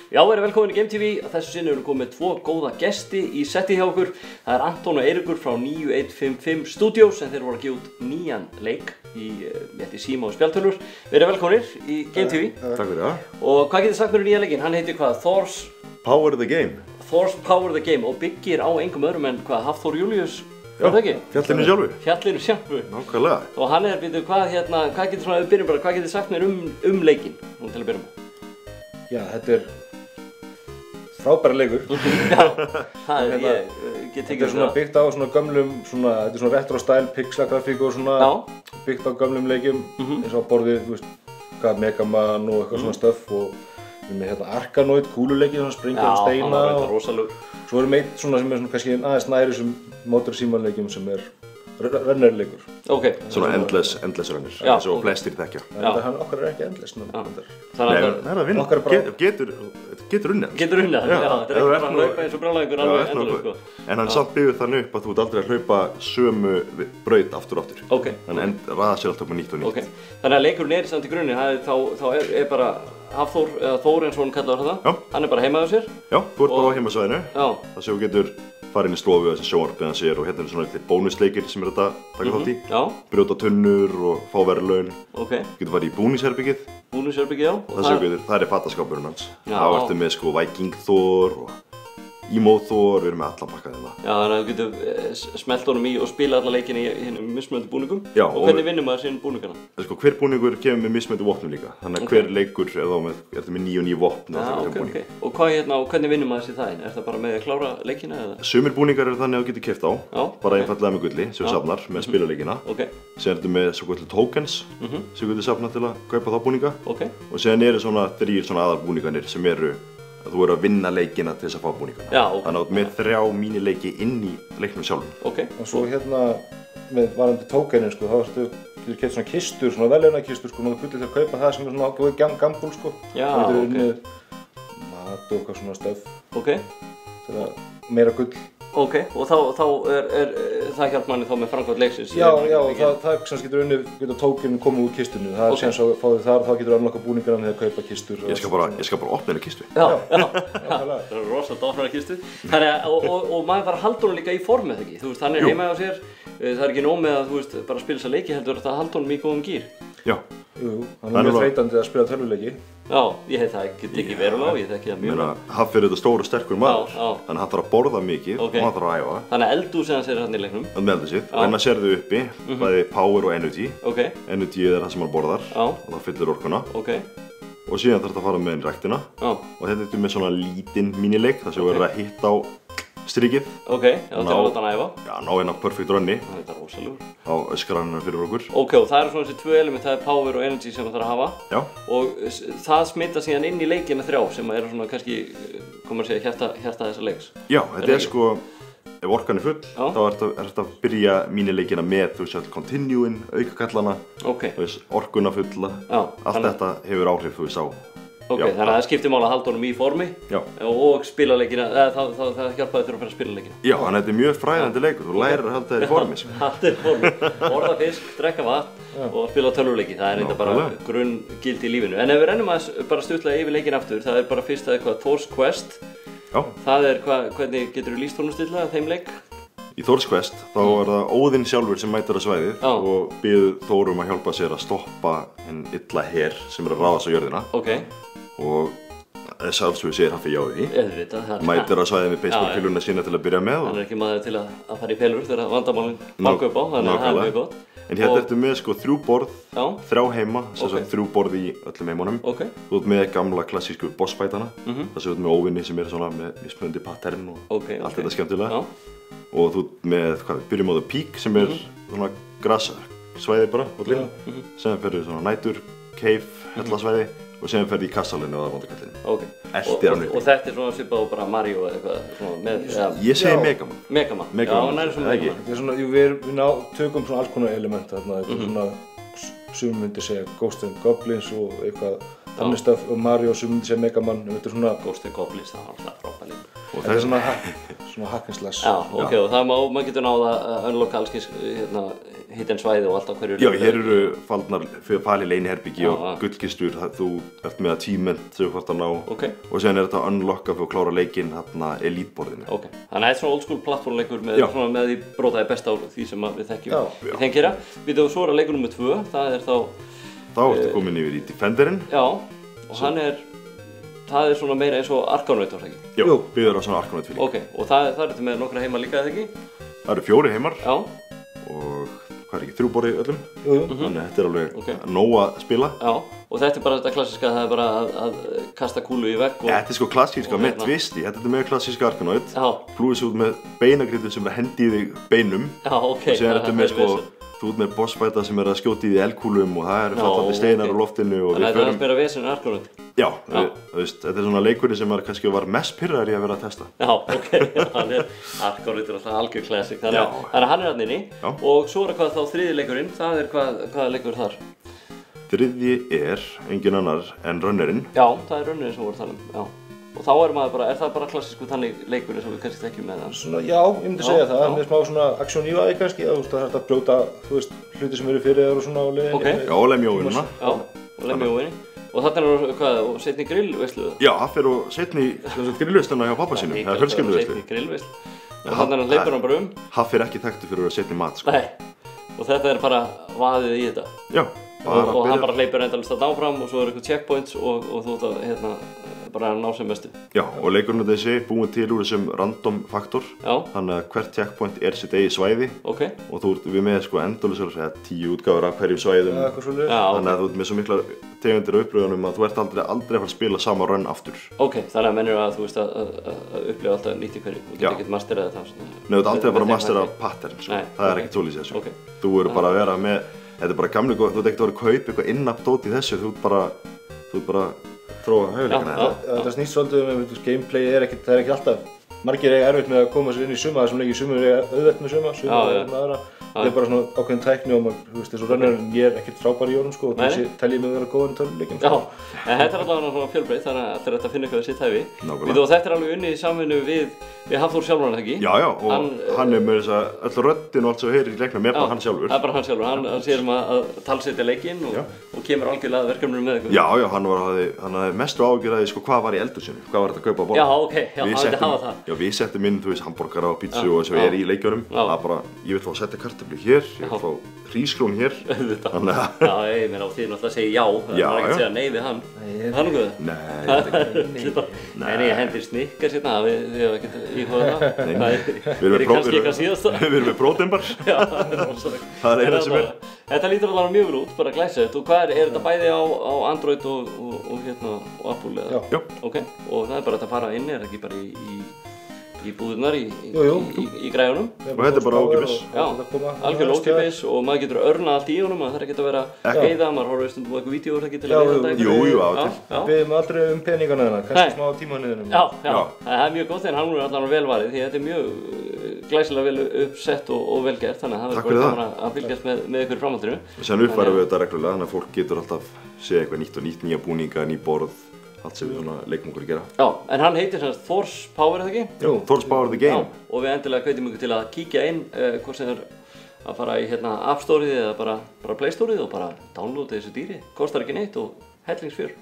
Já, velkomin í Game TV. Þessu sinni erum við komið með tvo góða gesti í setti hjá okkur. Það Anton og Eiríkur frá 9155 Studios en þeir voru að gefa út nýjan leik í síma og spjaldtölvur. Verið velkomnir í Game TV. Takk fyrir það. Og hvað getur sagt mér um nýja leikinn? Hann heitir hvað? Thor's Power the Game. Thor's Power the Game og byggir á engum öðrum en hvað? Hafþór Júlíus? Já, fjallinu sjálfu. Fjallinu sjálfu. Nákvæmlega. Og hann býtu hvað getur svona, við byrjum bara, hvað getur sagt mér um leikinn? Nú til að byrja með. Já, þetta frábæri leikur. Já, það ég get tekið svona byggt á svona gömlum, þetta svona retro style pixel grafík og svona byggt á gömlum leikjum eins og á borðið, þú veist, hvað Mega Man og eitthvað svona stöff og við með Arkanoid, kúluleiki, svona springa steina og svo erum við eitt svona sem svona kannski aðeins næri sem mótorsímanleikjum sem runnerleikur. Ok. Svona endless runner, eins og flestir þekkja. En okkar ekki endless núna. Getur unnið. Getur unnið, já. Þetta ekki bara að hlaupa eins og brjálæðingur alveg endalaust sko. En hann samt byggður þannig upp að þú ert aldrei að hlaupa sömu braut aftur og aftur. Ok. Þannig raða sér alltaf með nýtt og nýtt. Ok. Þannig að leikurinn samt í grunninn, þá bara Hafþór, eða Þór eins og hann kallaður það. Hann bara heima á sér. Já, þú ert bara á heimasvæðinu. Já. Það sem þú getur farið inn í stofu þessi sjónvarpið hans sér og hérna svona eitthvað bónusleikir sem þetta taka þátt í. Já. Brjóta tunnur og fá verðlaun. Ok. Þú getur farið í búningsherbergið. Búningsherbergið, já. Það fataskápurinn hans. Já. Þá ertu með sko Viking Thor og Emo Thor, við erum með allan pakka þarna. Já, þannig að þú getur smellt honum í og spila alla leikina í hinnum mismunandi búningum. Já. Og hvernig vinnum maður síðan búningana? Sko, hver búningur kemur með mismunandi vopnum líka. Þannig að hver leikur ertu með 9 og 9 vopn. Já, ok. Og hvernig vinnum maður sér það? Er það bara með að klára leikina eða? Sumir búningar eru þannig að þú getur keypt á. Já. Bara einfaldlega með gulli sem þú safnar með spilaleikina. Ok. Síðan ertu með svokölluð tokens sem þú getur safnað til að kaupa þá búninga. Ok. Og síðan eru svona 3 aðalbúningarnir sem eru að þú eru að vinna leikina til þess að fá búningana. Já, ok. Þannig að þú ert með 3 mínileiki inn í leiknum sjálfum. Ok. Og svo með varandi tokenin sko, þá getur keypt svona kistur, svona veljaunarkistur sko, maður gullir til að kaupa það sem svona góð gambúl sko. Já, ok. Það getur unnið mat og eitthvað svona stöf. Ok. Það er meira gull. Ok, og þá það hjálp manni þá með framkvæmd leiksins? Já, það sem getur unnið, getur tókinn komið úr kistunni. Það er sem svo fáið þar, þá getur unlocka búningarna þegar kaupa kistur. Ég skal bara opna henni kistu. Já. Það er rosalega opna henni kistu. Og maður bara haldur hún líka í form eða ekki? Þú veist, hann heima á sér, það er ekki nóg með að þú veist, bara spila þessa leiki heldur að halda honum í góðum gír. Já. Jú, hann mjög þreytandi að spila tölvuleiki. Já, ég hef það ekki tekið verulega og ég þekki það mjög vel. Hafþór er þetta stór og sterkur maður, þannig að hann þarf að borða mikið og hann þarf að æfa. Þannig að eldhúsið hans hann í leiknum? Með eldhúsið, og hérna sérðu uppi, bæði power og energy. Ok. Energy það sem hann borðar og það fyllir orkuna. Ok. Og síðan þarf þetta að fara með inn ræktina. Og þetta er með svona lítinn mínileik þar sem verður að hitta á strikið. Ok, til að láta hann æfa. Já, ná hérna perfect runni. Það er rosalegur. Á öskranina fyrir okkur. Ok, og það eru svona þessi 2 element, það er power og energy sem það þarf að hafa. Já. Og það smita síðan inn í leikina 3 sem eru svona kannski, hvað maður segja, hjarta þessa leiks. Já, þetta er sko, ef orkan er full, þá er þetta að byrja mínileikina með, þú veist, continuin, aukakallana, orkuna fulla. Allt þetta hefur áhrif, þú veist, á. Ok, þannig að það skiptir máli að halda honum í formi og spila leikina, það hjálpaði þér að fara að spila leikina. Já, þannig að þetta er mjög fræðandi leikur, þú lærir að halda þér í formi. Halda þér í formi, borða fisk, drekka vatn og spila tölvuleiki, það er eitthvað bara grunngildi í lífinu. En ef við rennum að bara stuttlega yfir leikin aftur, það er bara fyrst eitthvað Thor's Quest. Já. Það er hvernig getur þú lýst honum stilla þeim leik? Í Thor's Quest þá er það Óðinn sjálfur sem mætir á svæðið og biður Þór að hjálpa sér að stoppa hinn illa her sem að ráðast á jörðina. Ok. Og þess að þú segir hann fyrir jáði. Mætir á svæðið með baseballpíluna sína til að byrja með. Hann er ekki maður til að fara í pelur þegar vandamálinn banka upp á, þannig að það er mjög gott. En hérna ertu með sko 3 borð, 3 heima, sem sagt 3 borð í öllum heimunum. Þú ert með gamla klassísku bossfætana, þess að þú ert með óvinni sem er svona með mismunandi pattern og allt þetta skemmtilega. Og þú ert með, byrjum á The Peak sem er svona grassvæði bara, sem ferðu svona nætur, cave, hellasvæði og sem ferðu í kassalinu og vondakallinu. Eltir hann uppi. Og þetta er svona svipað á bara Mario eða eitthvað svona með... Ég segi Mega Man. Mega Man. Já, næri svona Mega Man. Þetta er svona, við tökum svona alls konar element þarna, eitthvað svona, sumum myndir segja Ghosts and Goblins og eitthvað Þannig stöf og Mario sem myndi segja Mega Man, þetta svona Ghost and Goblins, það var alltaf frábært líka. Og þetta svona hack and slash. Já, ok, og það maður getur náða að unlocka alls kyns hidden svæði og allt á hverju. Já, hér eru falið leyniherbyggi og gullkistur, þú ert með achievement sem þú fært að ná og sen þetta að unlocka fyrir að klára leikinn elite-borðinu. Ok, þannig að þetta er svona old school plattformleikur með því brotaði besta á því sem við þekkjum í þeim gera. Við þau svo er að leikur nr. 2, það er þá ertu komin yfir í Defenderinn. Já, og það er svona meira eins og Arkanoid, var það ekki? Jú, byggður á svona Arkanoid fíling. Ok, og það ertu með nokkra heima líka, eða ekki? Það eru 4 heimar. Já. Og hvað ekki, 3 borð í öllum. Þannig að þetta er alveg nóg að spila. Já, og þetta er bara þetta klassíska, það er bara að kasta kúlu í vegg og... Þetta er sko klassíska með twisti, þetta er með klassíska Arkanoid. Já. Flúið svo út með beinagritur sem hendi í þig beinum. Já, ok. Og síðan ertu með sko, þú ert með bossfæta sem að skjóta í því elkúlum og það eru fallandi steinar á loftinu og við förum... Þannig að það er meira vesen en Arkanoid. Já, þetta er svona leikurinn sem kannski var mest pirraður í að vera að testa. Já, ok, Arkanoid er alltaf algjör classic, þannig að hann er hann inni og svo er hvað þá þriði leikurinn, það er hvaða leikur þar? Þriðji er engin annar en Runnerinn. Já, það er Runnerinn sem voru að tala um, já. Og þá er það bara klassísku þannig leikur eins og við kannski þekkjum með það? Svona, já, ég myndi segja það, með smá svona action í það kannski, það er hægt að brjóta, hluti sem eru fyrir þér og svona á leiðinni. Ok. Já, og lemjóinna. Já, og lemjóinni. Og þarna er og setni grillveislu? Já, það fer og setni grillveisluna hjá pappa sínum, það er fjölskylduveislu. Setni grillveislu. Og þarna hleypur hann bara Það fer ekki þekktu fyrir að setni mat, sko. Nei, og þetta er bara vaðið í þetta? Já. Og hann bara hleypur endalaust þarna áfram og svo er eitthvað checkpoints og þú ert að bara ná sem mestu. Já, og leikurinn þessi búinn til úr þessum random faktor. Já. Þannig að hvert checkpoint er sitt eigið svæði. Ok. Og þú ert við með sko endalaust 10 útgáfur af hverjum svæðum. Já, eitthvað svolítið. Þannig að þú ert með svo miklar tegundir á upplöfunum að þú ert aldrei að fara að spila sama run aftur. Ok, þannig að mennir að þú veist að upplifa alltaf nýtt í hverju. Þú getur ekkert masterað það. Nei, þú ert aldrei að bara mastera pattern, sko. Það er ekkert svolítið þessu. Ok. Þú verður bara að vera með, þetta er bara gamli góð, þú ert ekkert að vera að kaupa eitthvað in-app dót í þessu, þú ert bara þróa hæfileikana þetta. Þetta snýst svolítið gameplay er ekkert alltaf. Margir eiga erfitt með að koma sér inn í suma, þessum leikir sumir eiga auðvelt með suma með aðra. Það er bara svona ákveðin tækni og maður, þú veist, eins og Runnerinn, ég er ekkert frábær í honum sko og þessi telji mig að vera góðan í töluleikjum. Já, en þetta er allavega svona fjölbreytt, þannig að allir þetta finna eitthvað sitt hæfi. Nákvæmlega. Og þetta er alveg unnið í samvinnu við Hafþór sjálfur, hann ekki? Já, og hann er með þess að öll röddin og allt sem heyrir í leiknum er bara hann sjálfur. Það er bara hann sjálfur, hann sér að talsetja leikinn og kemur algjörlega að verkefnum með eitthvað. Já, hann hafði mestu áhyggjur af því sko hvað var í eldhúsinu, hvað var þetta að kaupa að borða. Já, ok, hann vildi hafa það. Já, við settum inn, þú veist, hamborgara og pítsu og sem er í leikjunum. Það er bara, ég vil fá að setja kartöflu hér, ég vil fá hrísgrón hér. Já, ég meina á því náttúrulega að segja já, það var ekki að segja nei við hann. Hann og Nei, ég hendir Snickers hérna, við hefum ekkert íhugað það. Það er kannski eitthvað síðasta. Við erum með próteinbar. Já, það er rosalega. Það er eina sem er. Þetta lítur alveg mjög vel út, bara glæsilegt. Og hvað er þetta bæði á Android og Apple eða? Já. Ok, og það er bara að fara inn, er ekki bara í búðurnar í græjunum. Og þetta er bara ókeypis. Já, algjörlega ókeypis og maður getur örnað allt í honum, það þarf ekki að vera geiða, maður horfir stundum á eitthvað vídeóur ekki til að vera þetta. Jú, á til. Við erum aldrei peningana þarna, kannski smá tíma niður. Já, það er mjög gott en hann er allavega velvarið því þetta er mjög glæsilega vel uppsett og vel gert, þannig að það verður bara gaman að fylgjast með ykkur í framhaldinu. Síðan uppfærum við þetta reglulega, þannig að fólk getur alltaf séð eitthvað nýtt og nýtt, nýja búninga, ný borð, allt sem við leikum okkur að gera. Já, en hann heitir semst Thor's Power, eða ekki? Jú, Thor's Power the Game. Já, og við endilega hvetjum ykkur til að kíkja inn hvort sem er að fara í App Store-ið eða bara Play Store-ið og bara downloada þessu dýri. Kostar ekki neitt og hellingsfjör.